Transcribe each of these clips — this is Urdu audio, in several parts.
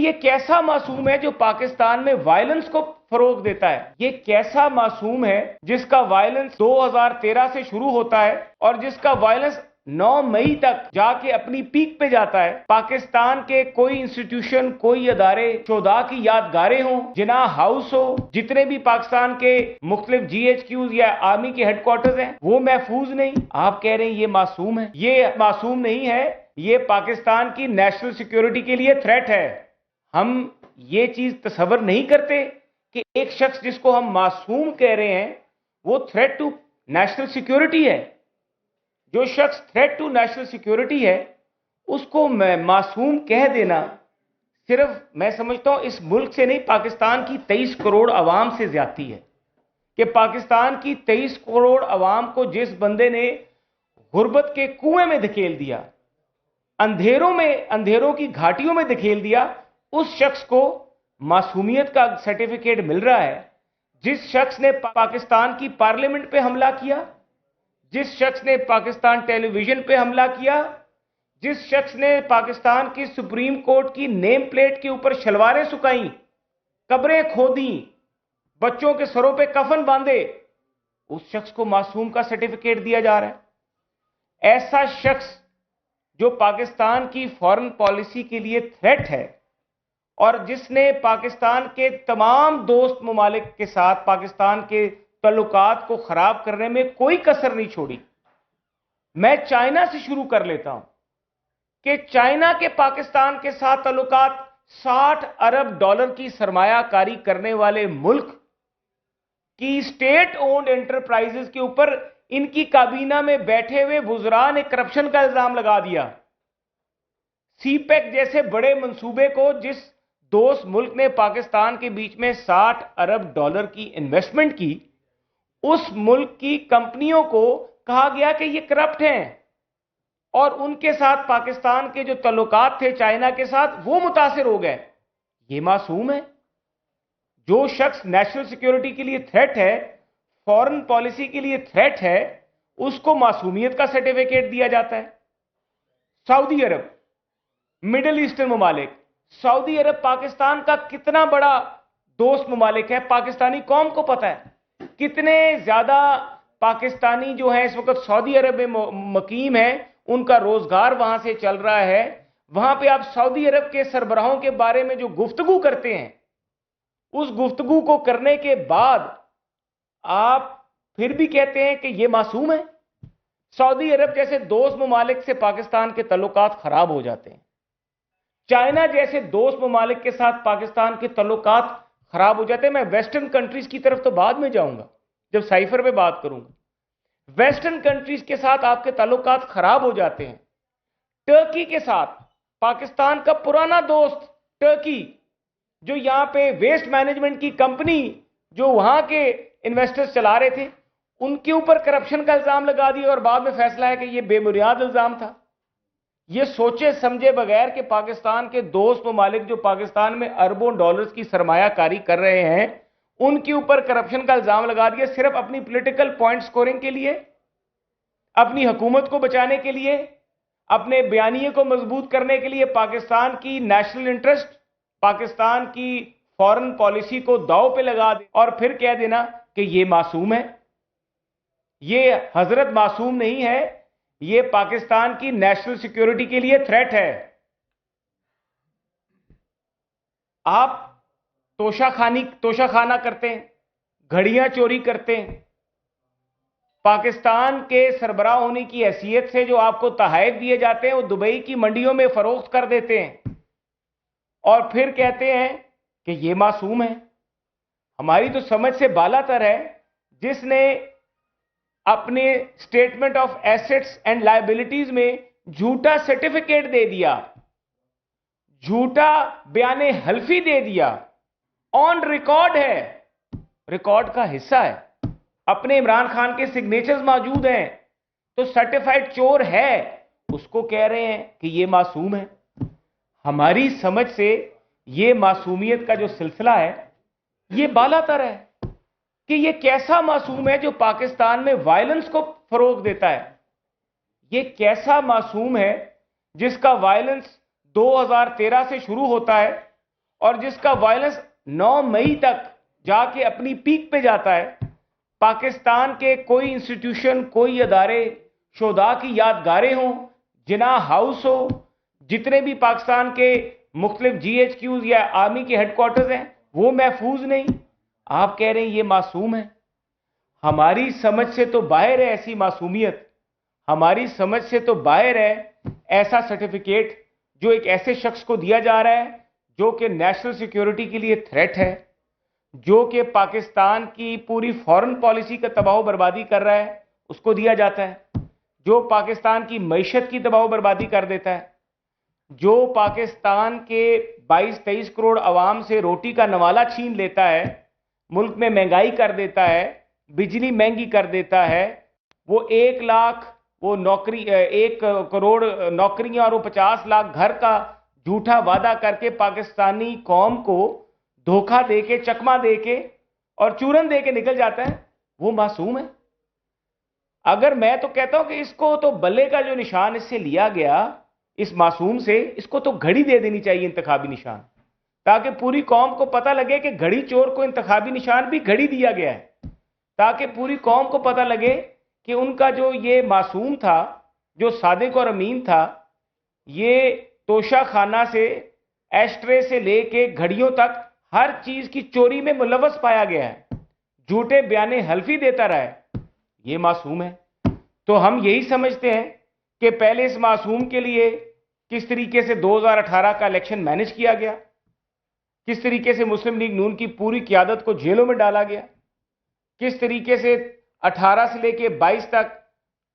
یہ کیسا معصوم ہے جو پاکستان میں وائلنس کو فروغ دیتا ہے؟ یہ کیسا معصوم ہے جس کا وائلنس 2013 سے شروع ہوتا ہے اور جس کا وائلنس 9 مئی تک جا کے اپنی پیک پہ جاتا ہے؟ پاکستان کے کوئی انسٹیٹیوشن، کوئی ادارے شہداء کی یادگاریں ہوں، جناح ہاؤس ہو، جتنے بھی پاکستان کے مختلف جی ایچ کیوز یا آرمی کے ہیڈ کوارٹرز ہیں، وہ محفوظ نہیں؟ آپ کہہ رہے ہیں یہ معصوم ہے؟ یہ معصوم نہیں ہے، یہ پاکستان کی نیشنل سیکیورٹی کے لیے تھریٹ ہے۔ ہم یہ چیز تصور نہیں کرتے کہ ایک شخص جس کو ہم معصوم کہہ رہے ہیں وہ تھریٹ ٹو نیشنل سیکیورٹی ہے۔ جو شخص تھریٹ ٹو نیشنل سیکیورٹی ہے اس کو معصوم کہہ دینا صرف میں سمجھتا ہوں اس ملک سے نہیں، پاکستان کی 23 کروڑ عوام سے زیادتی ہے کہ پاکستان کی 23 کروڑ عوام کو جس بندے نے غربت کے کنویں میں دھکیل دیا، اندھیروں کی گھاٹیوں میں دھکیل دیا، اس شخص کو معصومیت کا سرٹیفکیٹ مل رہا ہے۔ جس شخص نے پاکستان کی پارلیمنٹ پہ حملہ کیا، جس شخص نے پاکستان ٹیلی ویژن پہ حملہ کیا، جس شخص نے پاکستان کی سپریم کورٹ کی نیم پلیٹ کے اوپر شلواریں سکائیں، قبریں کھودیں، بچوں کے سروں پہ کفن باندھے، اس شخص کو معصوم کا سرٹیفکیٹ دیا جا رہا ہے۔ ایسا شخص جو پاکستان کی فارن پالیسی کے لیے تھریٹ ہے اور جس نے پاکستان کے تمام دوست ممالک کے ساتھ پاکستان کے تعلقات کو خراب کرنے میں کوئی کسر نہیں چھوڑی۔ میں چائنا سے شروع کر لیتا ہوں کہ چائنا کے پاکستان کے ساتھ تعلقات 60 ارب ڈالر کی سرمایہ کاری کرنے والے ملک کی اسٹیٹ اونڈ انٹرپرائزز کے اوپر ان کی کابینہ میں بیٹھے ہوئے وزراء نے کرپشن کا الزام لگا دیا۔ سی پیک جیسے بڑے منصوبے کو جس دوست ملک نے پاکستان کے بیچ میں 60 ارب ڈالر کی انویسٹمنٹ کی، اس ملک کی کمپنیوں کو کہا گیا کہ یہ کرپٹ ہیں اور ان کے ساتھ پاکستان کے جو تعلقات تھے چائنا کے ساتھ وہ متاثر ہو گئے۔ یہ معصوم ہے؟ جو شخص نیشنل سیکیورٹی کے لیے تھریٹ ہے، فورن پالیسی کے لیے تھریٹ ہے، اس کو معصومیت کا سرٹیفکیٹ دیا جاتا ہے۔ سعودی عرب، مڈل ایسٹرن ممالک، سعودی عرب پاکستان کا کتنا بڑا دوست ممالک ہے، پاکستانی قوم کو پتا ہے۔ کتنے زیادہ پاکستانی جو ہیں اس وقت سعودی عرب میں مقیم ہیں، ان کا روزگار وہاں سے چل رہا ہے۔ وہاں پہ آپ سعودی عرب کے سربراہوں کے بارے میں جو گفتگو کرتے ہیں، اس گفتگو کو کرنے کے بعد آپ پھر بھی کہتے ہیں کہ یہ معصوم ہے۔ سعودی عرب جیسے دوست ممالک سے پاکستان کے تعلقات خراب ہو جاتے ہیں، چائنا جیسے دوست ممالک کے ساتھ پاکستان کے تعلقات خراب ہو جاتے ہیں۔ میں ویسٹرن کنٹریز کی طرف تو بعد میں جاؤں گا جب سائفر پہ بات کروں گا۔ ویسٹرن کنٹریز کے ساتھ آپ کے تعلقات خراب ہو جاتے ہیں۔ ٹرکی کے ساتھ پاکستان کا پرانا دوست ٹرکی، جو یہاں پہ ویسٹ مینجمنٹ کی کمپنی جو وہاں کے انویسٹرز چلا رہے تھے، ان کے اوپر کرپشن کا الزام لگا دیا اور بعد میں فیصلہ ہے کہ یہ بے بنیاد الزام تھا۔ یہ سوچے سمجھے بغیر کہ پاکستان کے دوست ممالک جو پاکستان میں اربوں ڈالرز کی سرمایہ کاری کر رہے ہیں، ان کے اوپر کرپشن کا الزام لگا دیا صرف اپنی پولیٹیکل پوائنٹ سکورنگ کے لیے، اپنی حکومت کو بچانے کے لیے، اپنے بیانیے کو مضبوط کرنے کے لیے، پاکستان کی نیشنل انٹرسٹ، پاکستان کی فارن پالیسی کو داؤ پہ لگا دے اور پھر کہہ دینا کہ یہ معصوم ہے۔ یہ حضرت معصوم نہیں ہے، یہ پاکستان کی نیشنل سیکیورٹی کے لیے تھریٹ ہے۔ آپ توشہ خانہ کرتے ہیں، گھڑیاں چوری کرتے ہیں، پاکستان کے سربراہ ہونے کی حیثیت سے جو آپ کو تحائف دیے جاتے ہیں وہ دبئی کی منڈیوں میں فروخت کر دیتے ہیں اور پھر کہتے ہیں کہ یہ معصوم ہے۔ ہماری تو سمجھ سے بالا تر ہے جس نے اپنے statement of assets and liabilities میں جھوٹا سرٹیفکیٹ دے دیا، جھوٹا بیان حلفی دے دیا، آن ریکارڈ ہے، ریکارڈ کا حصہ ہے، اپنے عمران خان کے سگنیچرز موجود ہیں، تو سرٹیفائیڈ چور ہے، اس کو کہہ رہے ہیں کہ یہ معصوم ہے۔ ہماری سمجھ سے یہ معصومیت کا جو سلسلہ ہے یہ بالا تر ہے کہ یہ کیسا معصوم ہے جو پاکستان میں وائلنس کو فروغ دیتا ہے۔ یہ کیسا معصوم ہے جس کا وائلنس 2013 سے شروع ہوتا ہے اور جس کا وائلنس 9 مئی تک جا کے اپنی پیک پہ جاتا ہے. پاکستان کے کوئی انسٹیٹیوشن، کوئی ادارے، شہداء کی یادگاریں ہوں، جناح ہاؤس ہو، جتنے بھی پاکستان کے مختلف جی ایچ کیوز یا آرمی کے ہیڈ کوارٹرز ہیں، وہ محفوظ نہیں. آپ کہہ رہے ہیں یہ معصوم ہے. ہماری سمجھ سے تو باہر ہے ایسی معصومیت. ہماری سمجھ سے تو باہر ہے ایسا سرٹیفکیٹ جو ایک ایسے شخص کو دیا جا رہا ہے جو کہ نیشنل سیکیورٹی کے لیے تھریٹ ہے، جو کہ پاکستان کی پوری فارن پالیسی کا تباہ و بربادی کر رہا ہے، اس کو دیا جاتا ہے. جو پاکستان کی معیشت کی تباہ و بربادی کر دیتا ہے، جو پاکستان کے 22-23 کروڑ عوام سے روٹی کا نوالہ چھین لیتا ہے، ملک میں مہنگائی کر دیتا ہے، بجلی مہنگی کر دیتا ہے، وہ 1 لاکھ وہ نوکری 1 کروڑ نوکریاں اور وہ 50 لاکھ گھر کا جھوٹا وعدہ کر کے پاکستانی قوم کو دھوکہ دے کے، چکما دے کے اور چورن دے کے نکل جاتا ہے. وہ معصوم ہے. اگر میں تو کہتا ہوں کہ اس کو تو بلے کا جو نشان اس سے لیا گیا، اس معصوم سے، اس کو تو گھڑی دے دینی چاہیے، انتخابی نشان، تاکہ پوری قوم کو پتہ لگے کہ گھڑی چور کو انتخابی نشان بھی گھڑی دیا گیا ہے، تاکہ پوری قوم کو پتہ لگے کہ ان کا جو یہ معصوم تھا، جو صادق اور امین تھا، یہ توشہ خانہ سے، ایشٹرے سے لے کے گھڑیوں تک ہر چیز کی چوری میں ملوث پایا گیا ہے، جھوٹے بیانے حلفی دیتا رہا ہے. یہ معصوم ہے. تو ہم یہی سمجھتے ہیں کہ پہلے اس معصوم کے لیے کس طریقے سے 2018 کا الیکشن مینج کیا گیا، کس طریقے سے مسلم لیگ نون کی پوری قیادت کو جیلوں میں ڈالا گیا، کس طریقے سے 18 سے لے کے 22 تک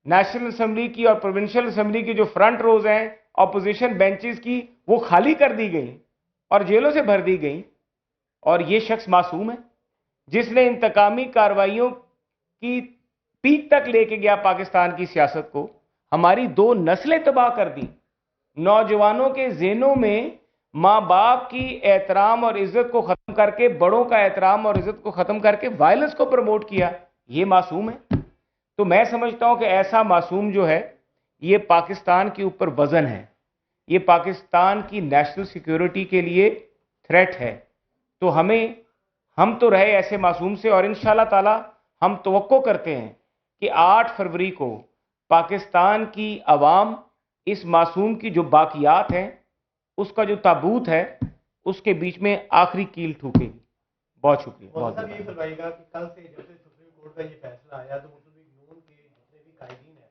نیشنل اسمبلی کی اور پروونشل اسمبلی کی جو فرنٹ روز ہیں اپوزیشن بینچز کی، وہ خالی کر دی گئی اور جیلوں سے بھر دی گئی. اور یہ شخص معصوم ہے جس نے انتقامی کارروائیوں کی پیک تک لے کے گیا پاکستان کی سیاست کو، ہماری 2 نسلیں تباہ کر دی، نوجوانوں کے ذہنوں میں ماں باپ کی احترام اور عزت کو ختم کر کے، بڑوں کا احترام اور عزت کو ختم کر کے وائلنس کو پروموٹ کیا. یہ معصوم ہے. تو میں سمجھتا ہوں کہ ایسا معصوم جو ہے یہ پاکستان کے اوپر وزن ہے، یہ پاکستان کی نیشنل سیکیورٹی کے لیے تھریٹ ہے. تو ہم تو رہے ایسے معصوم سے، اور انشاءاللہ تعالی ہم توقع کرتے ہیں کہ 8 فروری کو پاکستان کی عوام اس معصوم کی جو باقیات ہیں، اس کا جو تابوت ہے، اس کے بیچ میں آخری کیل ٹھوکے گی. بہت شکریہ. بہت یہ فرمائے گا کہ کل سے جب سے سپریم کورٹ کا یہ فیصلہ آیا تو مسلم لیگ نون کے جتنے بھی قائدین ہیں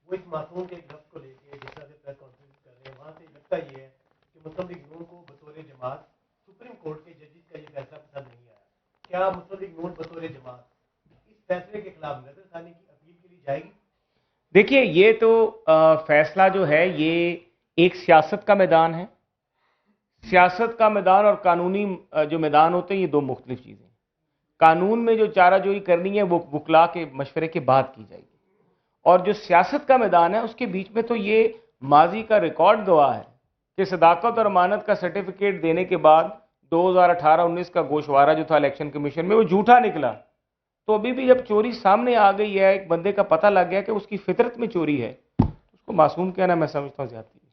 وہ اس معصوم کے لفظ کو لے کے جس طرح سے پریس کانفرنس کر رہے ہیں، وہاں سے لگتا یہ ہے کہ مسلم لیگ نون کو بطور جماعت سپریم کورٹ کے ججز کا یہ فیصلہ پسند نہیں آیا. کیا مسلم لیگ نون بطور جماعت اس فیصلے کے خلاف نظر ثانی کی اپیل کے لیے جائے گی؟ دیکھیے، یہ تو فیصلہ جو ہے یہ ایک سیاست کا میدان ہے. سیاست کا میدان اور قانونی جو میدان ہوتے ہیں یہ 2 مختلف چیزیں ہیں. قانون میں جو چارہ جوئی کرنی ہے وہ وکلا کے مشورے کے بعد کی جائے گی، اور جو سیاست کا میدان ہے اس کے بیچ میں تو یہ ماضی کا ریکارڈ گواہ ہے کہ صداقت اور امانت کا سرٹیفکیٹ دینے کے بعد 2018-19 کا گوشوارہ جو تھا الیکشن کمیشن میں وہ جھوٹا نکلا. تو ابھی بھی جب چوری سامنے آ گئی ہے، ایک بندے کا پتہ لگ گیا کہ اس کی فطرت میں چوری ہے، اس کو معصوم کہنا میں سمجھتا ہوں زیادتی ہے.